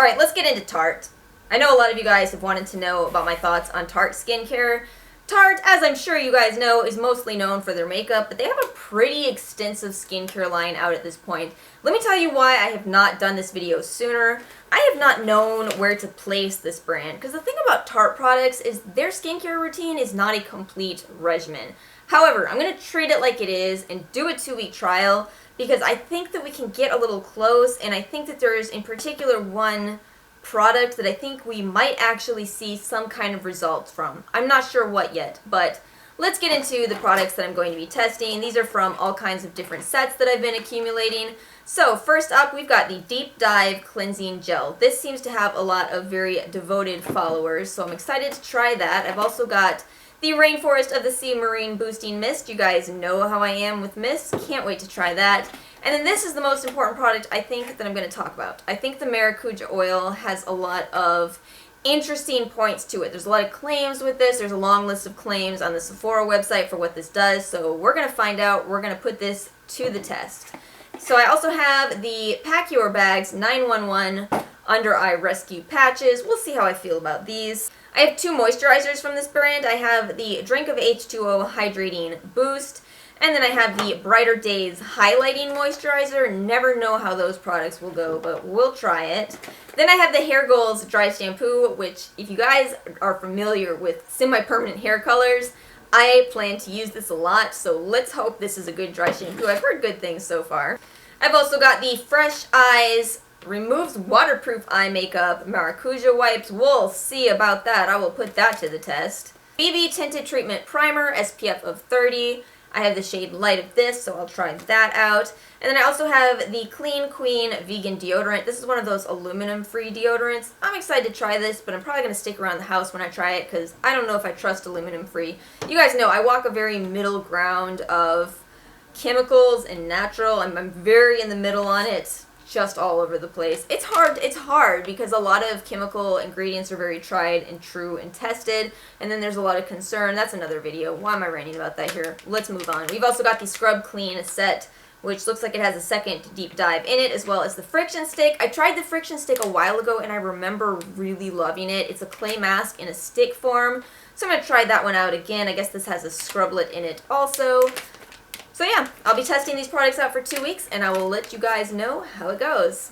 Alright, let's get into Tarte. I know a lot of you guys have wanted to know about my thoughts on Tarte skincare. Tarte, as I'm sure you guys know, is mostly known for their makeup, but they have a pretty extensive skincare line out at this point. Let me tell you why I have not done this video sooner. I have not known where to place this brand, because the thing about Tarte products is their skincare routine is not a complete regimen. However, I'm going to treat it like it is and do a 2-week trial, because I think that we can get a little close, and I think that there is in particular one product that I think we might actually see some kind of results from. I'm not sure what yet, but let's get into the products that I'm going to be testing. These are from all kinds of different sets that I've been accumulating. So first up, we've got the Deep Dive Cleansing Gel. This seems to have a lot of very devoted followers, so I'm excited to try that. I've also got the Rainforest of the Sea Marine Boosting Mist. You guys know how I am with mist. Can't wait to try that. And then this is the most important product I think that I'm going to talk about. I think the Maracuja Oil has a lot of interesting points to it. There's a lot of claims with this. There's a long list of claims on the Sephora website for what this does. So we're going to find out. We're going to put this to the test. So I also have the Pack Your Bags 911 Under Eye Rescue Patches. We'll see how I feel about these. I have 2 moisturizers from this brand. I have the Drink of H2O Hydrating Boost, and then I have the Brighter Days Highlighting Moisturizer. Never know how those products will go, but we'll try it. Then I have the Hair Goals Dry Shampoo, which if you guys are familiar with semi-permanent hair colors, I plan to use this a lot, so let's hope this is a good dry shampoo. I've heard good things so far. I've also got the Fresh Eyes Removes Waterproof Eye Makeup Maracuja Wipes. We'll see about that. I will put that to the test. BB Tinted Treatment Primer, SPF of 30. I have the shade Light of this, so I'll try that out. And then I also have the Clean Queen Vegan Deodorant. This is one of those aluminum-free deodorants. I'm excited to try this, but I'm probably going to stick around the house when I try it because I don't know if I trust aluminum-free. You guys know I walk a very middle ground of chemicals and natural. I'm very in the middle on it. Just all over the place. It's hard because a lot of chemical ingredients are very tried and true and tested, and then there's a lot of concern. That's another video. Why am I ranting about that here? Let's move on. We've also got the Scrub Clean set, which looks like it has a second deep dive in it, as well as the Frixxtion Stick. I tried the Frixxtion Stick a while ago, and I remember really loving it. It's a clay mask in a stick form, so I'm going to try that one out again. I guess this has a scrublet in it also. So yeah, I'll be testing these products out for 2 weeks, and I will let you guys know how it goes.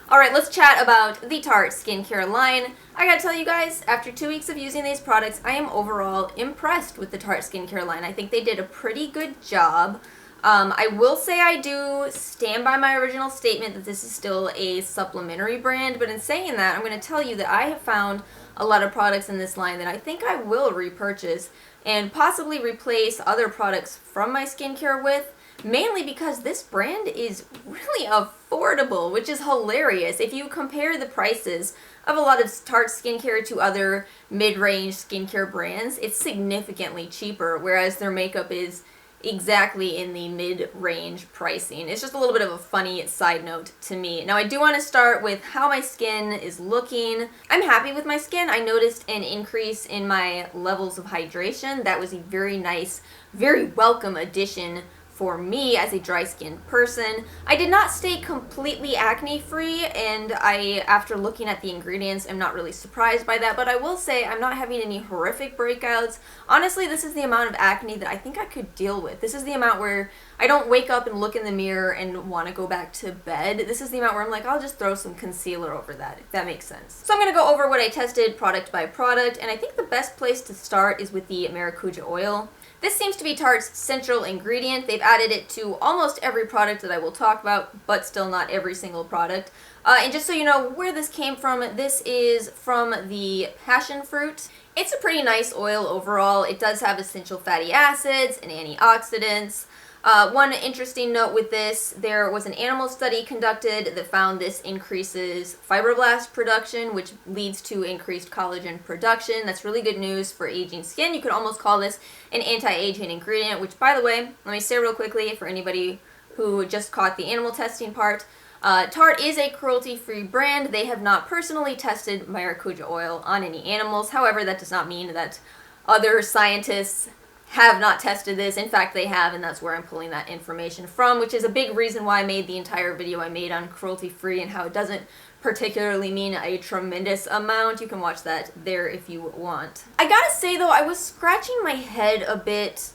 Alright, let's chat about the Tarte skincare line. I gotta tell you guys, after 2 weeks of using these products, I am overall impressed with the Tarte skincare line. I think they did a pretty good job. I will say I do stand by my original statement that this is still a supplementary brand, but in saying that, I'm going to tell you that I have found a lot of products in this line that I think I will repurchase and possibly replace other products from my skincare with, mainly because this brand is really affordable, which is hilarious. If you compare the prices of a lot of Tarte skincare to other mid-range skincare brands, it's significantly cheaper, whereas their makeup is exactly in the mid-range pricing. It's just a little bit of a funny side note to me. Now I do want to start with how my skin is looking. I'm happy with my skin. I noticed an increase in my levels of hydration. That was a very nice, very welcome addition for me as a dry skinned person. I did not stay completely acne free, and after looking at the ingredients, I'm not really surprised by that, but I will say I'm not having any horrific breakouts. Honestly, this is the amount of acne that I think I could deal with. This is the amount where I don't wake up and look in the mirror and want to go back to bed. This is the amount where I'm like, I'll just throw some concealer over that, if that makes sense. So I'm going to go over what I tested product by product, and I think the best place to start is with the Maracuja Oil. This seems to be Tarte's central ingredient. They've added it to almost every product that I will talk about, but still not every single product. And just so you know where this came from, this is from the passion fruit. It's a pretty nice oil overall. It does have essential fatty acids and antioxidants. One interesting note with this, there was an animal study conducted that found this increases fibroblast production, which leads to increased collagen production. That's really good news for aging skin. You could almost call this an anti-aging ingredient, which, by the way, let me say real quickly for anybody who just caught the animal testing part, Tarte is a cruelty-free brand. They have not personally tested Maracuja oil on any animals. However, that does not mean that other scientists have not tested this. In fact, they have, and that's where I'm pulling that information from, which is a big reason why I made the entire video I made on cruelty-free and how it doesn't particularly mean a tremendous amount. You can watch that there if you want. I gotta say though, I was scratching my head a bit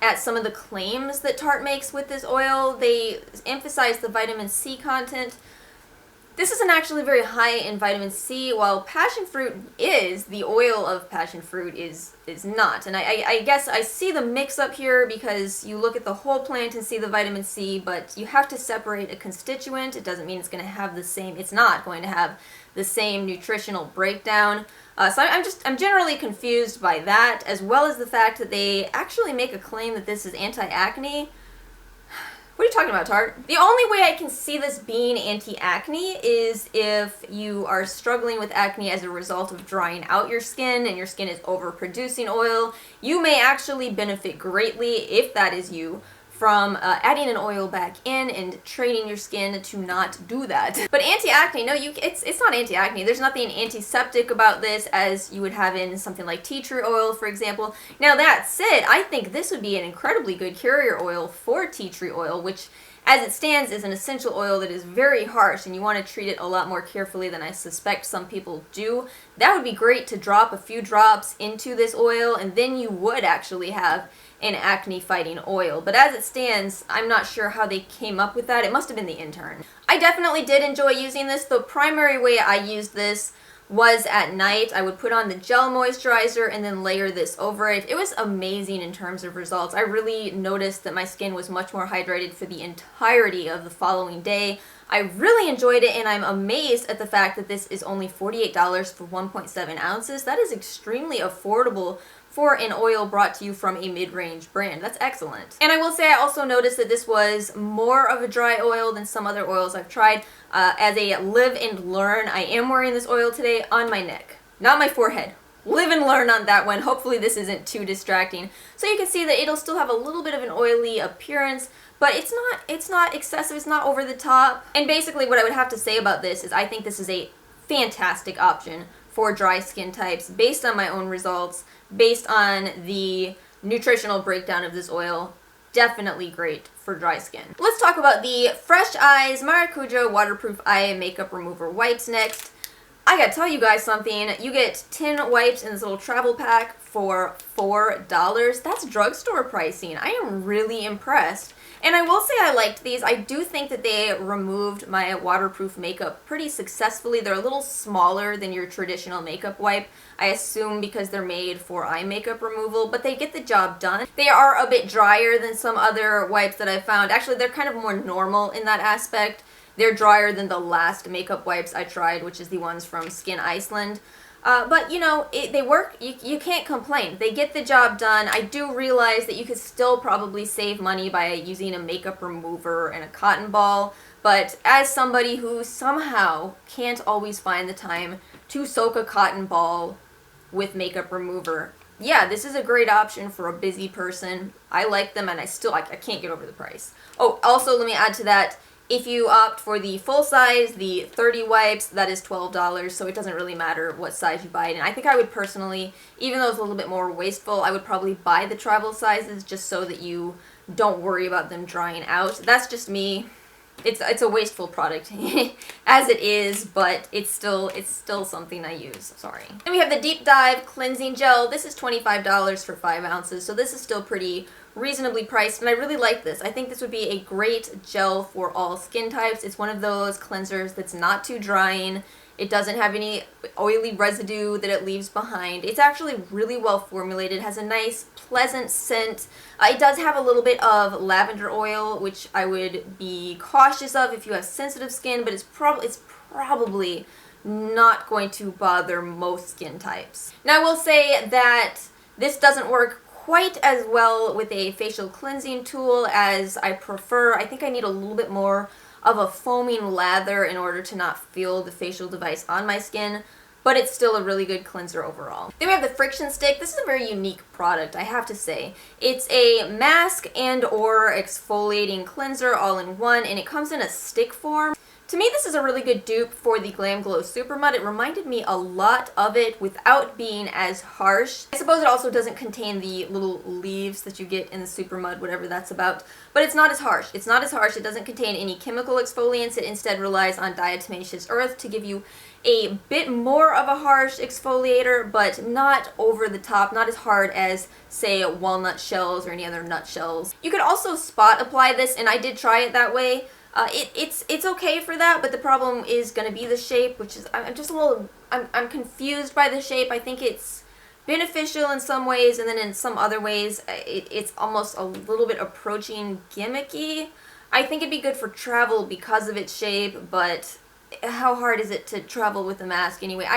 at some of the claims that Tarte makes with this oil. They emphasize the vitamin C content. This isn't actually very high in vitamin C, while passion fruit is, the oil of passion fruit is not. And I guess I see the mix up here because you look at the whole plant and see the vitamin C, but you have to separate a constituent. It doesn't mean it's going to have the same, it's not going to have the same nutritional breakdown. So I'm generally confused by that, as well as the fact that they actually make a claim that this is anti-acne. What are you talking about, Tarte? The only way I can see this being anti-acne is if you are struggling with acne as a result of drying out your skin and your skin is overproducing oil. You may actually benefit greatly, if that is you, from adding an oil back in and training your skin to not do that. But anti-acne, no, it's not anti-acne. There's nothing antiseptic about this as you would have in something like tea tree oil, for example. Now that said, I think this would be an incredibly good carrier oil for tea tree oil, which as it stands is an essential oil that is very harsh and you want to treat it a lot more carefully than I suspect some people do. That would be great to drop a few drops into this oil and then you would actually have an acne fighting oil. But as it stands, I'm not sure how they came up with that. It must have been the intern. I definitely did enjoy using this. The primary way I used this was at night. I would put on the gel moisturizer and then layer this over it. It was amazing in terms of results. I really noticed that my skin was much more hydrated for the entirety of the following day. I really enjoyed it and I'm amazed at the fact that this is only $48 for 1.7 ounces. That is extremely affordable for an oil brought to you from a mid-range brand. That's excellent. And I will say I also noticed that this was more of a dry oil than some other oils I've tried. As a live and learn, I am wearing this oil today on my neck, not my forehead. Live and learn on that one. Hopefully this isn't too distracting. So you can see that it'll still have a little bit of an oily appearance, but it's not excessive, it's not over the top. And basically what I would have to say about this is I think this is a fantastic option for dry skin types based on my own results, based on the nutritional breakdown of this oil. Definitely great for dry skin. Let's talk about the Fresh Eyes Maracuja Waterproof Eye Makeup Remover Wipes next. I gotta tell you guys something. You get 10 wipes in this little travel pack for $4. That's drugstore pricing. I am really impressed. And I will say I liked these. I do think that they removed my waterproof makeup pretty successfully. They're a little smaller than your traditional makeup wipe. I assume because they're made for eye makeup removal, but they get the job done. They are a bit drier than some other wipes that I've found. Actually, they're kind of more normal in that aspect. They're drier than the last makeup wipes I tried, which is the ones from Skin Iceland. But, you know, they work. You can't complain. They get the job done. I do realize that you could still probably save money by using a makeup remover and a cotton ball. But as somebody who somehow can't always find the time to soak a cotton ball with makeup remover, yeah, this is a great option for a busy person. I like them and I can't get over the price. Oh, also let me add to that. If you opt for the full size, the 30 wipes, that is $12, so it doesn't really matter what size you buy it in. I think I would personally, even though it's a little bit more wasteful, I would probably buy the travel sizes just so that you don't worry about them drying out. That's just me. It's a wasteful product as it is, but it's still something I use. Sorry. Then we have the Deep Dive Cleansing Gel. This is $25 for 5 ounces, so this is still pretty reasonably priced, and I really like this. I think this would be a great gel for all skin types. It's one of those cleansers that's not too drying. It doesn't have any oily residue that it leaves behind. It's actually really well formulated. It has a nice, pleasant scent. It does have a little bit of lavender oil, which I would be cautious of if you have sensitive skin, but it's probably not going to bother most skin types. Now I will say that this doesn't work quite as well with a facial cleansing tool as I prefer. I think I need a little bit more of a foaming lather in order to not feel the facial device on my skin, but it's still a really good cleanser overall. Then we have the Frixxtion Stick. This is a very unique product, I have to say. It's a mask and or exfoliating cleanser all in one, and it comes in a stick form. To me, this is a really good dupe for the Glam Glow Super Mud. It reminded me a lot of it without being as harsh. I suppose it also doesn't contain the little leaves that you get in the Super Mud, whatever that's about, but it's not as harsh. It's not as harsh. It doesn't contain any chemical exfoliants. It instead relies on diatomaceous earth to give you a bit more of a harsh exfoliator, but not over the top, not as hard as, say, walnut shells or any other nut shells. You could also spot apply this, and I did try it that way. It's okay for that, but the problem is going to be the shape, which is, I'm just a little, I'm confused by the shape. I think it's beneficial in some ways, and then in some other ways, it's almost a little bit approaching gimmicky. I think it'd be good for travel because of its shape, but how hard is it to travel with a mask anyway?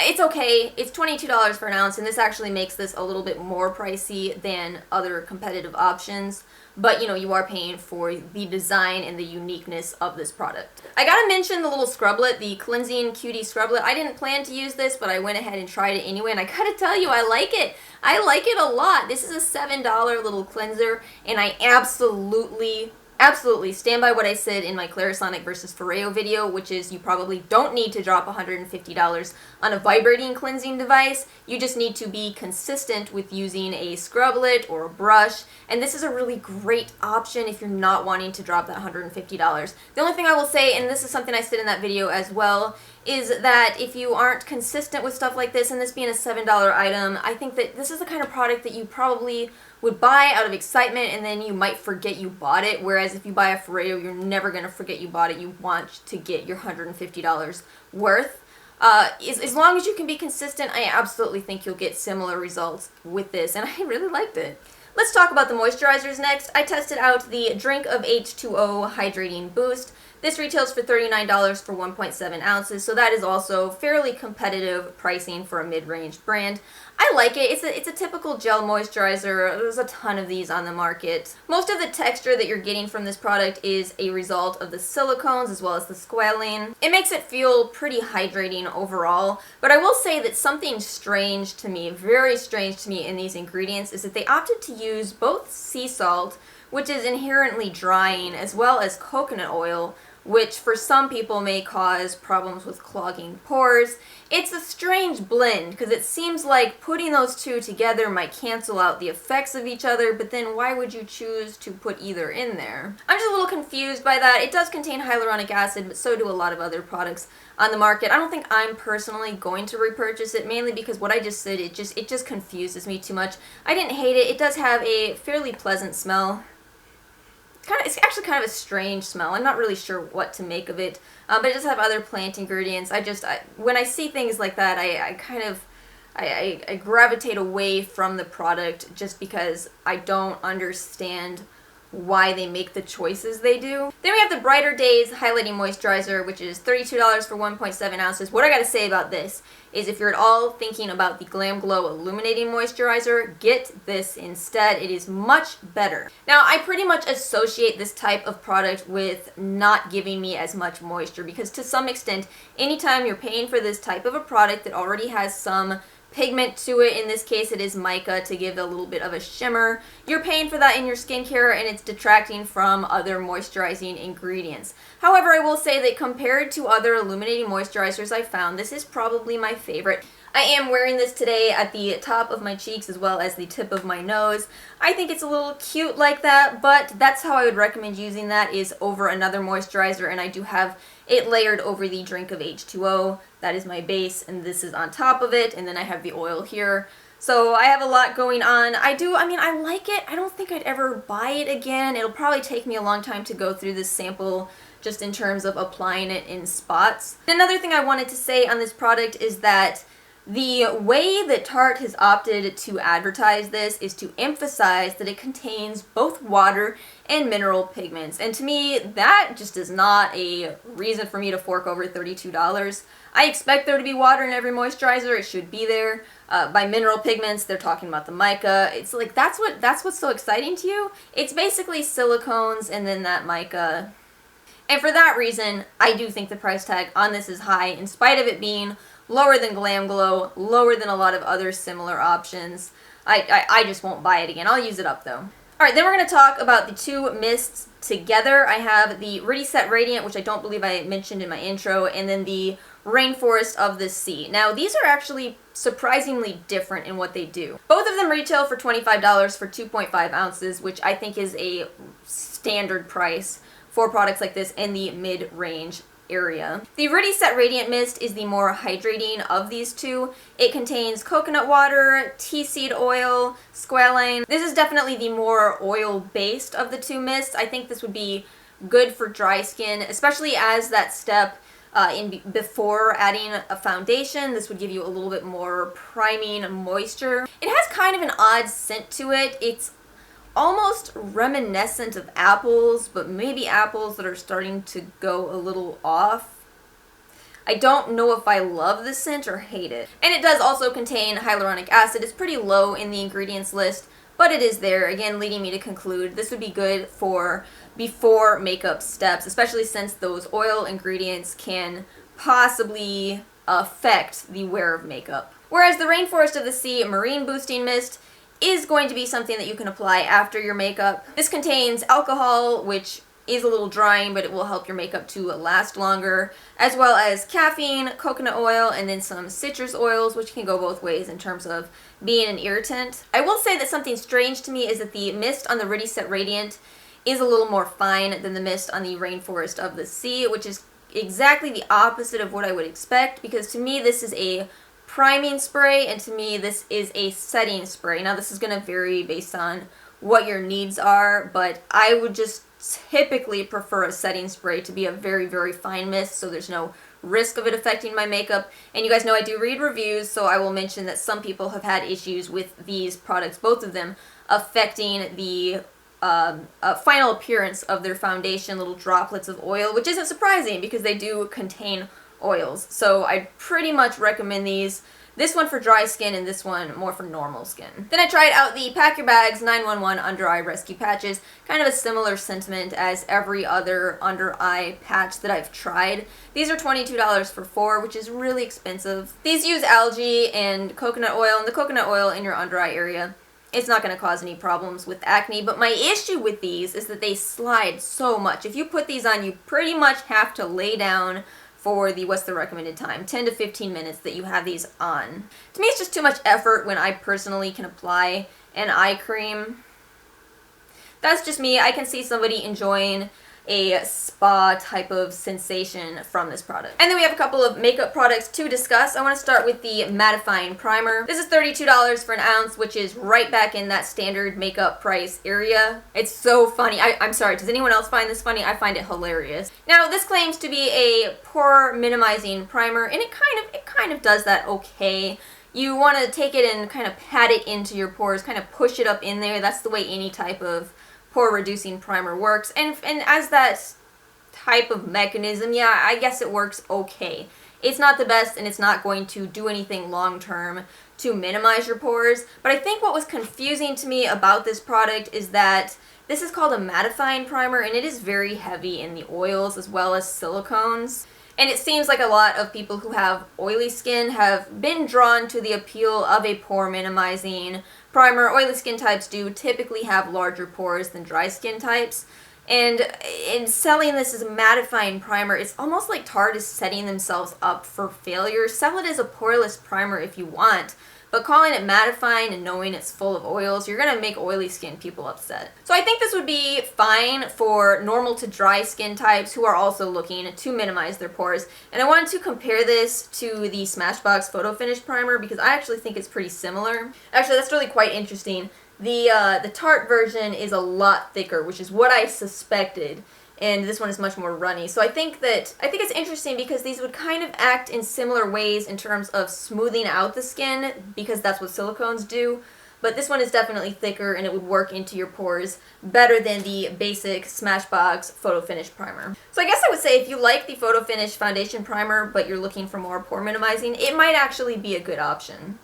It's okay. It's $22 for an ounce, and this actually makes this a little bit more pricey than other competitive options. But, you know, you are paying for the design and the uniqueness of this product. I gotta mention the little scrublet, the Cleansing Cutie scrublet. I didn't plan to use this, but I went ahead and tried it anyway, and I gotta tell you, I like it. I like it a lot. This is a $7 little cleanser, and I absolutely stand by what I said in my Clarisonic versus Foreo video, which is you probably don't need to drop $150 on a vibrating cleansing device. You just need to be consistent with using a scrublet or a brush, and this is a really great option if you're not wanting to drop that $150. The only thing I will say, and this is something I said in that video as well, is that if you aren't consistent with stuff like this, and this being a $7 item, I think that this is the kind of product that you probably would buy out of excitement, and then you might forget you bought it, whereas if you buy a Foreo, you're never going to forget you bought it. You want to get your $150 worth. As long as you can be consistent, I absolutely think you'll get similar results with this, and I really liked it. Let's talk about the moisturizers next. I tested out the Drink of H2O Hydrating Boost. This retails for $39 for 1.7 ounces, so that is also fairly competitive pricing for a mid-range brand. I like it. It's a typical gel moisturizer. There's a ton of these on the market. Most of the texture that you're getting from this product is a result of the silicones as well as the squalene. It makes it feel pretty hydrating overall, but I will say that something strange to me, very strange to me in these ingredients, is that they opted to use both sea salt, which is inherently drying, as well as coconut oil, which for some people may cause problems with clogging pores. It's a strange blend, because it seems like putting those two together might cancel out the effects of each other, but then why would you choose to put either in there? I'm just a little confused by that. It does contain hyaluronic acid, but so do a lot of other products on the market. I don't think I'm personally going to repurchase it, mainly because what I just said, it just confuses me too much. I didn't hate it. It does have a fairly pleasant smell. It's actually kind of a strange smell. I'm not really sure what to make of it, but it does have other plant ingredients. When I see things like that, I gravitate away from the product just because I don't understand why they make the choices they do. Then we have the Brighter Days Highlighting Moisturizer, which is $32 for 1.7 ounces. What I gotta say about this is if you're at all thinking about the Glam Glow Illuminating Moisturizer, get this instead. It is much better. Now, I pretty much associate this type of product with not giving me as much moisture, because to some extent, anytime you're paying for this type of a product that already has some pigment to it, in this case it is mica to give a little bit of a shimmer, you're paying for that in your skincare, and it's detracting from other moisturizing ingredients. However, I will say that compared to other illuminating moisturizers I've found, this is probably my favorite. I am wearing this today at the top of my cheeks as well as the tip of my nose. I think it's a little cute like that, but that's how I would recommend using that, is over another moisturizer, and I do have it layered over the Drink of H2O. That is my base, and this is on top of it, and then I have the oil here. So I have a lot going on. I like it. I don't think I'd ever buy it again. It'll probably take me a long time to go through this sample just in terms of applying it in spots. Another thing I wanted to say on this product is that the way that Tarte has opted to advertise this is to emphasize that it contains both water and mineral pigments. And to me, that just is not a reason for me to fork over $32. I expect there to be water in every moisturizer. It should be there. By mineral pigments, they're talking about the mica. It's like, that's what's so exciting to you? It's basically silicones and then that mica. And for that reason, I do think the price tag on this is high, in spite of it being lower than Glam Glow, lower than a lot of other similar options. I just won't buy it again. I'll use it up though. Alright, then we're going to talk about the two mists together. I have the Ready Set Radiant, which I don't believe I mentioned in my intro, and then the Rainforest of the Sea. Now, these are actually surprisingly different in what they do. Both of them retail for $25 for 2.5 ounces, which I think is a standard price for products like this in the mid-range area. The Ready Set Radiant Mist is the more hydrating of these two. It contains coconut water, tea seed oil, squalane. This is definitely the more oil-based of the two mists. I think this would be good for dry skin, especially as that step before adding a foundation. This would give you a little bit more priming moisture. It has kind of an odd scent to it. It's almost reminiscent of apples, but maybe apples that are starting to go a little off. I don't know if I love the scent or hate it. And it does also contain hyaluronic acid. It's pretty low in the ingredients list, but it is there, again leading me to conclude this would be good for before makeup steps, especially since those oil ingredients can possibly affect the wear of makeup. Whereas the Rainforest of the Sea Marine Boosting Mist is going to be something that you can apply after your makeup. This contains alcohol, which is a little drying, but it will help your makeup to last longer, as well as caffeine, coconut oil, and then some citrus oils, which can go both ways in terms of being an irritant. I will say that something strange to me is that the mist on the Ready Set Radiant is a little more fine than the mist on the Rainforest of the Sea, which is exactly the opposite of what I would expect, because to me this is a priming spray, and to me this is a setting spray. Now this is going to vary based on what your needs are, but I would just typically prefer a setting spray to be a very, very fine mist, so there's no risk of it affecting my makeup. And you guys know I do read reviews, so I will mention that some people have had issues with these products, both of them, affecting the final appearance of their foundation, little droplets of oil, which isn't surprising because they do contain oils. So I pretty much recommend these. This one for dry skin and this one more for normal skin. Then I tried out the Pack Your Bags 911 Under Eye Rescue Patches. Kind of a similar sentiment as every other under eye patch that I've tried. These are $22 for 4, which is really expensive. These use algae and coconut oil, and the coconut oil in your under eye area, it's not going to cause any problems with acne, but my issue with these is that they slide so much. If you put these on, you pretty much have to lay down for the, what's the recommended time, 10 to 15 minutes that you have these on. To me, it's just too much effort when I personally can apply an eye cream. That's just me. I can see somebody enjoying a spa type of sensation from this product. And then we have a couple of makeup products to discuss. I want to start with the Mattifying Primer. This is $32 for an ounce, which is right back in that standard makeup price area. It's so funny. I'm sorry, does anyone else find this funny? I find it hilarious. Now, this claims to be a pore minimizing primer, and it kind of does that okay. You want to take it and kind of pat it into your pores, kind of push it up in there. That's the way any type of pore reducing primer works, and as that type of mechanism, yeah, I guess it works okay. It's not the best, and it's not going to do anything long term to minimize your pores, but I think what was confusing to me about this product is that this is called a mattifying primer, and it is very heavy in the oils as well as silicones. And it seems like a lot of people who have oily skin have been drawn to the appeal of a pore minimizing primer. Oily skin types do typically have larger pores than dry skin types. And in selling this as a mattifying primer, it's almost like Tarte is setting themselves up for failure. Sell it as a poreless primer if you want, but calling it mattifying and knowing it's full of oils, you're going to make oily skin people upset. So I think this would be fine for normal to dry skin types who are also looking to minimize their pores. And I wanted to compare this to the Smashbox Photo Finish Primer because I actually think it's pretty similar. Actually, that's really quite interesting. The Tarte version is a lot thicker, which is what I suspected. And this one is much more runny. So I think it's interesting because these would kind of act in similar ways in terms of smoothing out the skin, because that's what silicones do. But this one is definitely thicker, and it would work into your pores better than the basic Smashbox Photo Finish Primer. So I guess I would say if you like the Photo Finish Foundation Primer, but you're looking for more pore minimizing, it might actually be a good option.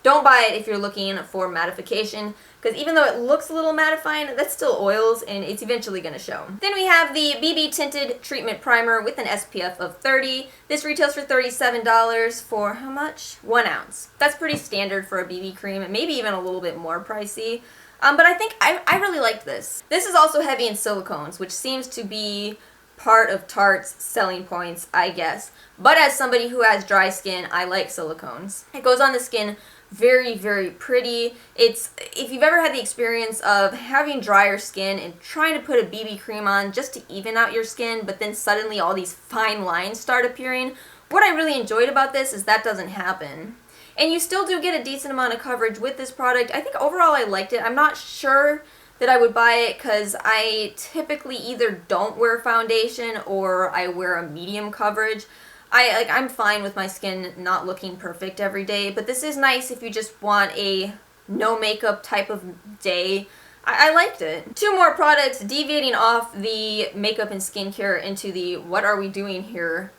Don't buy it if you're looking for mattification, because even though it looks a little mattifying, that's still oils, and it's eventually going to show. Then we have the BB Tinted Treatment Primer with an SPF of 30. This retails for $37 for how much? 1 ounce. That's pretty standard for a BB cream, and maybe even a little bit more pricey. But I think I really liked this. This is also heavy in silicones, which seems to be part of Tarte's selling points, I guess. But as somebody who has dry skin, I like silicones. It goes on the skin very, very pretty. If you've ever had the experience of having drier skin and trying to put a BB cream on just to even out your skin, but then suddenly all these fine lines start appearing, what I really enjoyed about this is that doesn't happen. And you still do get a decent amount of coverage with this product. I think overall I liked it. I'm not sure that I would buy it because I typically either don't wear foundation or I wear a medium coverage. I'm fine with my skin not looking perfect every day, but this is nice if you just want a no makeup type of day. I liked it. 2 more products deviating off the makeup and skincare into the what are we doing here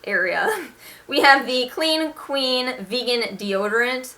area. We have the Clean Queen Vegan Deodorant.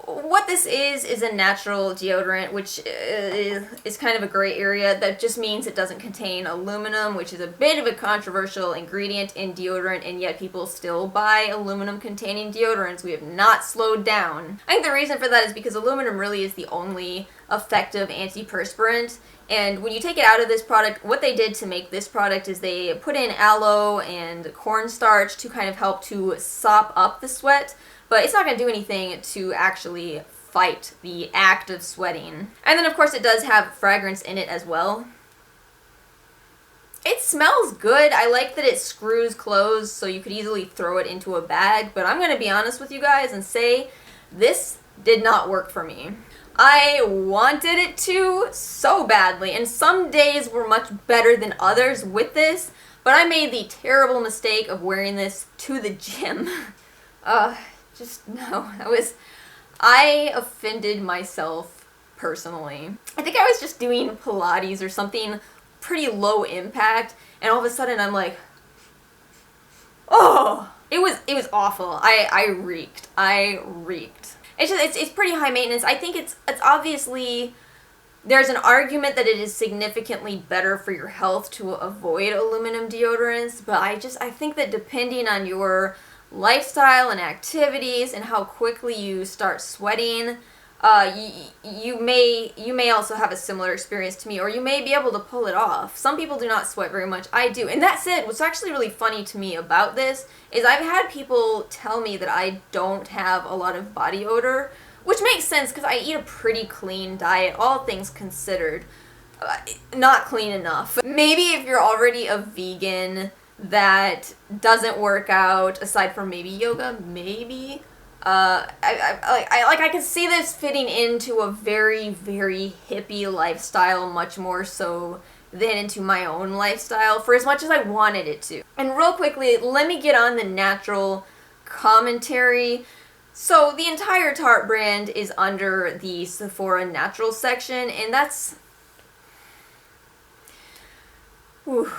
What this is a natural deodorant, which is kind of a gray area. That just means it doesn't contain aluminum, which is a bit of a controversial ingredient in deodorant, and yet people still buy aluminum-containing deodorants. We have not slowed down. I think the reason for that is because aluminum really is the only effective antiperspirant, and when you take it out of this product, what they did to make this product is they put in aloe and cornstarch to kind of help to sop up the sweat, but it's not going to do anything to actually fight the act of sweating. And then of course it does have fragrance in it as well. It smells good. I like that it screws closed so you could easily throw it into a bag, but I'm going to be honest with you guys and say this did not work for me. I wanted it to so badly, and some days were much better than others with this, but I made the terrible mistake of wearing this to the gym. Just no, I offended myself personally. I think I was just doing Pilates or something pretty low impact, and all of a sudden I'm like, oh, it was awful. I reeked. It's pretty high maintenance. I think it's obviously, there's an argument that it is significantly better for your health to avoid aluminum deodorants, but I think that depending on your lifestyle and activities and how quickly you start sweating, you may also have a similar experience to me, or you may be able to pull it off. Some people do not sweat very much. I do. And that said, what's actually really funny to me about this is I've had people tell me that I don't have a lot of body odor, which makes sense because I eat a pretty clean diet, all things considered. Not clean enough. Maybe if you're already a vegan that doesn't work out, aside from maybe yoga, maybe. I can see this fitting into a very, very hippie lifestyle, much more so than into my own lifestyle, for as much as I wanted it to. And real quickly, let me get on the natural commentary. So the entire Tarte brand is under the Sephora Natural section, and that's... Whew.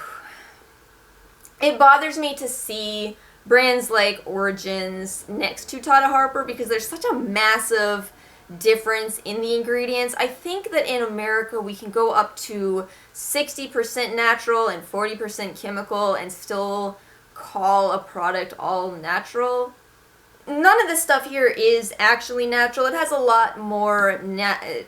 It bothers me to see brands like Origins next to Tata Harper because there's such a massive difference in the ingredients. I think that in America we can go up to 60% natural and 40% chemical and still call a product all natural. None of this stuff here is actually natural. It has a lot more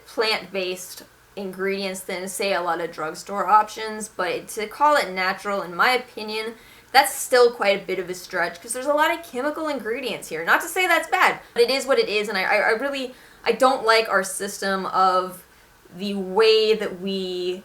plant-based ingredients than, say, a lot of drugstore options, but to call it natural, in my opinion, that's still quite a bit of a stretch because there's a lot of chemical ingredients here. Not to say that's bad, but it is what it is, and I don't like our system of the way that we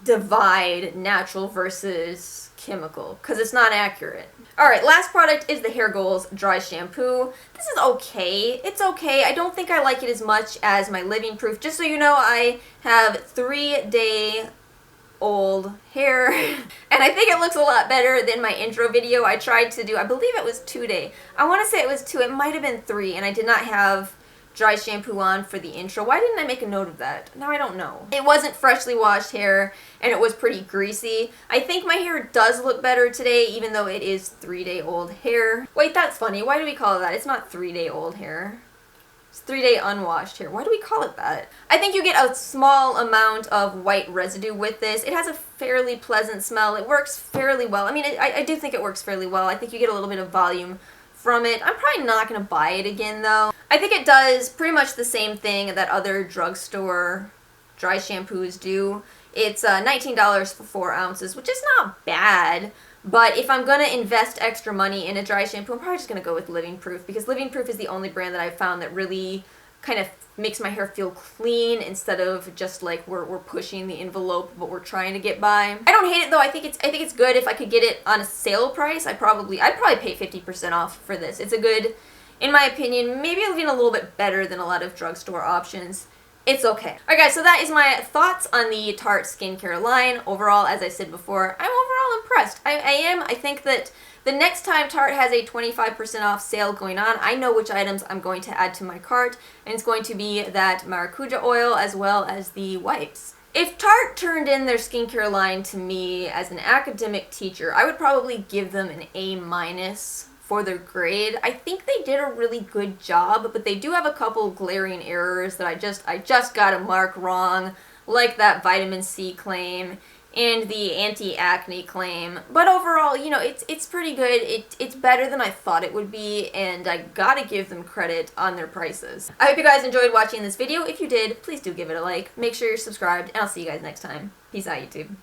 divide natural versus chemical because it's not accurate. Alright, last product is the Hair Goals Dry Shampoo. This is okay. It's okay. I don't think I like it as much as my Living Proof. Just so you know, I have 3-day-old hair, and I think it looks a lot better than my intro video. I tried to do, I believe it was 2-day. I want to say it was 2, it might have been 3, and I did not have dry shampoo on for the intro. Why didn't I make a note of that? Now I don't know. It wasn't freshly washed hair, and it was pretty greasy. I think my hair does look better today, even though it is 3-day-old hair. Wait, that's funny. Why do we call it that? It's not 3-day-old hair. It's 3-day unwashed hair. Why do we call it that? I think you get a small amount of white residue with this. It has a fairly pleasant smell. It works fairly well. I mean, I do think it works fairly well. I think you get a little bit of volume from it. I'm probably not going to buy it again though. I think it does pretty much the same thing that other drugstore dry shampoos do. It's $19 for 4 ounces, which is not bad. But if I'm going to invest extra money in a dry shampoo, I'm probably just going to go with Living Proof, because Living Proof is the only brand that I've found that really kind of makes my hair feel clean instead of just like we're pushing the envelope but we're trying to get by. I don't hate it though. I think it's good. If I could get it on a sale price, I'd probably pay 50% off for this. It's a good, in my opinion, maybe even a little bit better than a lot of drugstore options. It's okay. Alright guys, so that is my thoughts on the Tarte skincare line. Overall, as I said before, I'm overall impressed. I am. I think that the next time Tarte has a 25% off sale going on, I know which items I'm going to add to my cart, and it's going to be that Maracuja oil as well as the wipes. If Tarte turned in their skincare line to me as an academic teacher, I would probably give them an A- for their grade. I think they did a really good job, but they do have a couple glaring errors that I just got a mark wrong, like that vitamin C claim and the anti-acne claim. But overall, you know, it's pretty good. It's better than I thought it would be, and I gotta give them credit on their prices. I hope you guys enjoyed watching this video. If you did, please do give it a like. Make sure you're subscribed, and I'll see you guys next time. Peace out, YouTube.